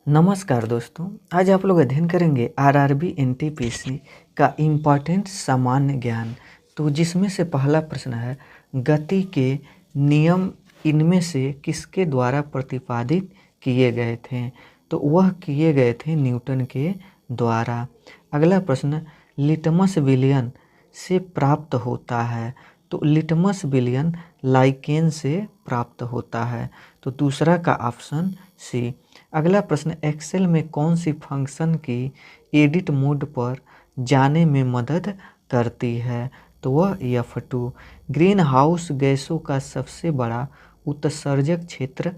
नमस्कार दोस्तों, आज आप लोग अध्ययन करेंगे आरआरबी एनटीपीसी का इम्पॉर्टेंट सामान्य ज्ञान। तो जिसमें से पहला प्रश्न है, गति के नियम इनमें से किसके द्वारा प्रतिपादित किए गए थे? तो वह किए गए थे न्यूटन के द्वारा। अगला प्रश्न, लिटमस विलयन से प्राप्त होता है? तो लिटमस विलयन लाइकेन से प्राप्त होता है। तो दूसरा का ऑप्शन सी। अगला प्रश्न, एक्सेल में कौन सी फंक्शन की एडिट मोड पर जाने में मदद करती है? तो वह F2। ग्रीन हाउस गैसों का सबसे बड़ा उत्सर्जक क्षेत्र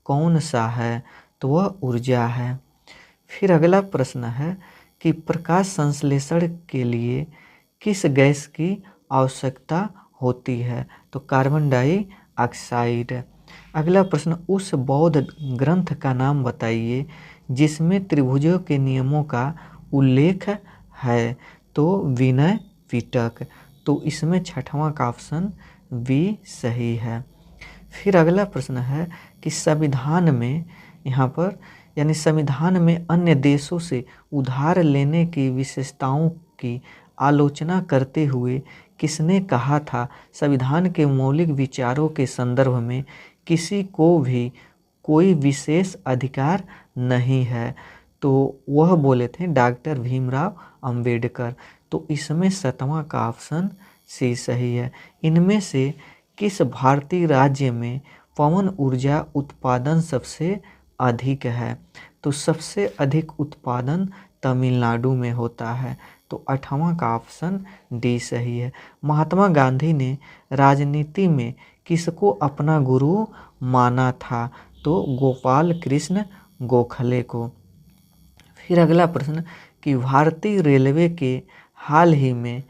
कौन सा है? तो वह ऊर्जा है। फिर अगला प्रश्न है कि प्रकाश संश्लेषण के लिए किस गैस की आवश्यकता होती है? तो कार्बन डाइऑक्साइड। अगला प्रश्न, उस बौद्ध ग्रंथ का नाम बताइए जिसमें त्रिभुजों के नियमों का उल्लेख है? तो विनय पिटक। तो इसमें छठवां का ऑप्शन बी सही है। फिर अगला प्रश्न है कि संविधान में यहाँ पर संविधान में अन्य देशों से उधार लेने की विशेषताओं की आलोचना करते हुए किसने कहा था, संविधान के मौलिक विचारों के संदर्भ में किसी को भी कोई विशेष अधिकार नहीं है? तो वह बोले थे डॉक्टर भीमराव अंबेडकर। तो इसमें सातवां का ऑप्शन सी सही है। इनमें से किस भारतीय राज्य में पवन ऊर्जा उत्पादन सबसे अधिक है? तो सबसे अधिक उत्पादन तमिलनाडु में होता है। तो आठवां का ऑप्शन डी सही है। महात्मा गांधी ने राजनीति में किसको अपना गुरु माना था? तो गोपाल कृष्ण गोखले को। फिर अगला प्रश्न कि भारतीय रेलवे के हाल ही में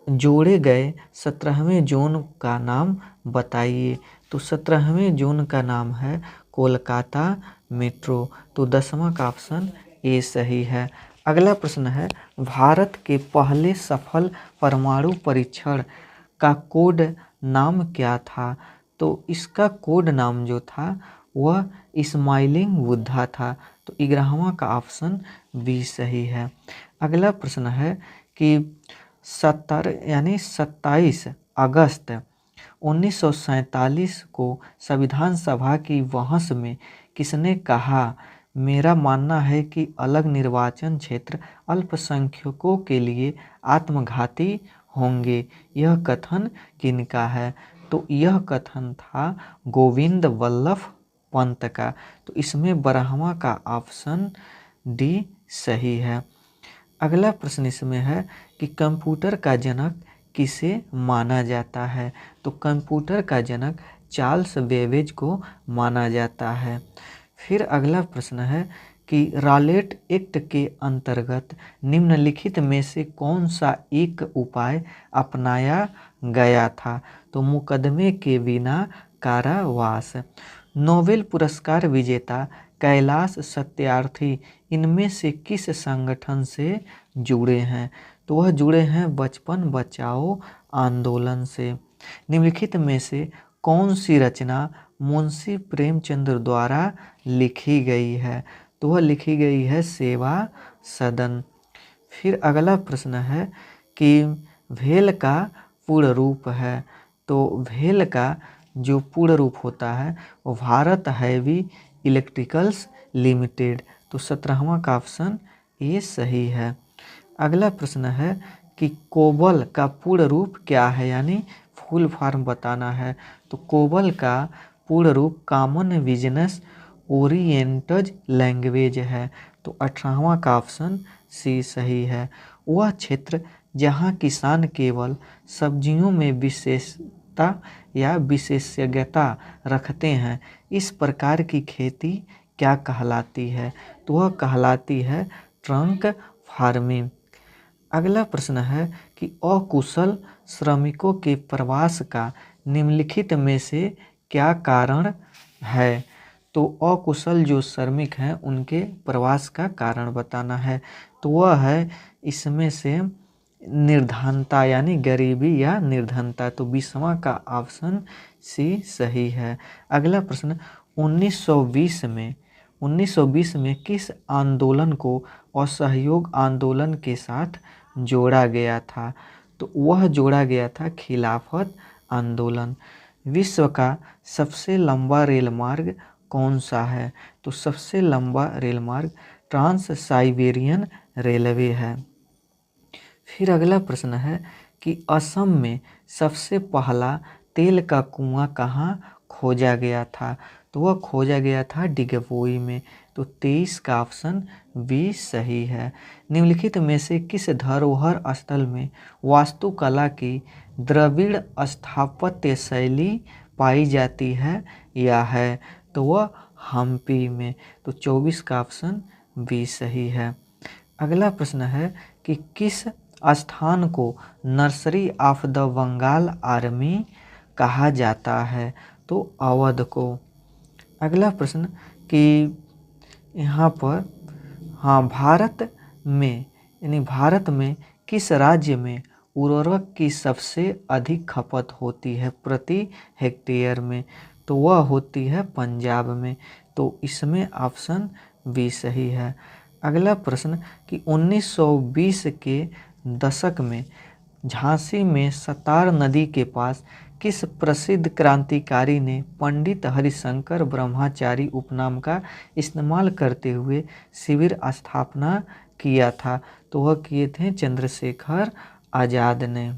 जोड़े गए 17वें जोन का नाम बताइए। तो 17वें जोन का नाम है कोलकाता मेट्रो। तो 10वां का ऑप्शन ए सही है। अगला प्रश्न है, भारत के पहले सफल परमाणु परीक्षण का कोड नाम क्या था? तो इसका कोड नाम जो था वह इस्माइलिंग बुद्धा था। तो 11वां का ऑप्शन बी सही है। अगला प्रश्न है कि 27 अगस्त 1947 को संविधान सभा की बहस में किसने कहा, मेरा मानना है कि अलग निर्वाचन क्षेत्र अल्पसंख्यकों के लिए आत्मघाती होंगे? यह कथन किनका है? तो यह कथन था गोविंद वल्लभ पंत का। तो इसमें 12वां का ऑप्शन डी सही है। अगला प्रश्न इसमें है कि कंप्यूटर का जनक किसे माना जाता है? तो कंप्यूटर का जनक चार्ल्स बेबेज को माना जाता है। फिर अगला प्रश्न है कि रॉलेट एक्ट के अंतर्गत निम्नलिखित में से कौन सा एक उपाय अपनाया गया था? तो मुकदमे के बिना कारावास। नोबेल पुरस्कार विजेता कैलाश सत्यार्थी इनमें से किस संगठन से जुड़े हैं? तो वह जुड़े हैं बचपन बचाओ आंदोलन से। निम्नलिखित में से कौन सी रचना मुंशी प्रेमचंद द्वारा लिखी गई है? तो वह लिखी गई है सेवा सदन। फिर अगला प्रश्न है कि भेल का पूर्ण रूप है। तो भेल का जो पूर्ण रूप होता है वो भारत हैवी इलेक्ट्रिकल्स लिमिटेड। तो 17वां का ऑप्शन ये सही है। अगला प्रश्न है कि कोबल का पूर्ण रूप क्या है, यानी फुल फॉर्म बताना है। तो कोबल का पूर्ण रूप कॉमन बिजनेस ओरिएंटेड लैंग्वेज है। तो 18वां का ऑप्शन सी सही है। वह क्षेत्र जहां किसान केवल सब्जियों में विशेषता या विशेषज्ञता रखते हैं, इस प्रकार की खेती क्या कहलाती है? तो वह कहलाती है ट्रंक फार्मिंग। अगला प्रश्न है कि अकुशल श्रमिकों के प्रवास का निम्नलिखित में से क्या कारण है? तो अकुशल जो श्रमिक हैं उनके प्रवास का कारण बताना है। तो वह है इसमें से निर्धनता, यानी गरीबी या निर्धनता। तो 20वां का ऑप्शन सी सही है। अगला प्रश्न, 1920 में 1920 में किस आंदोलन को असहयोग आंदोलन के साथ जोड़ा गया था? तो वह जोड़ा गया था खिलाफत आंदोलन। विश्व का सबसे लंबा रेल मार्ग कौन सा है? तो सबसे लंबा रेल मार्ग ट्रांस साइबेरियन रेलवे है। फिर अगला प्रश्न है कि असम में सबसे पहला तेल का कुआं कहाँ खोजा गया था? तो वह खोजा गया था डिगबोई में। तो 23 का ऑप्शन बी सही है। निम्नलिखित में से किस धरोहर स्थल में वास्तुकला की द्रविड़ स्थापत्य शैली पाई जाती है या है? तो वह हम्पी में। तो 24 का ऑप्शन बी सही है। अगला प्रश्न है कि किस स्थान को nursery of the Bengal army कहा जाता है? तो अवध को। अगला प्रश्न कि यहाँ पर भारत में भारत में किस राज्य में उर्वरक की सबसे अधिक खपत होती है प्रति हेक्टेयर में? तो वह होती है पंजाब में। तो इसमें ऑप्शन बी सही है। अगला प्रश्न कि 1920 के दशक में झांसी में सतार नदी के पास किस प्रसिद्ध क्रांतिकारी ने पंडित हरिशंकर ब्रह्मचारी उपनाम का इस्तेमाल करते हुए शिविर स्थापना किया था? तो वह किए थे चंद्रशेखर आज़ाद ने।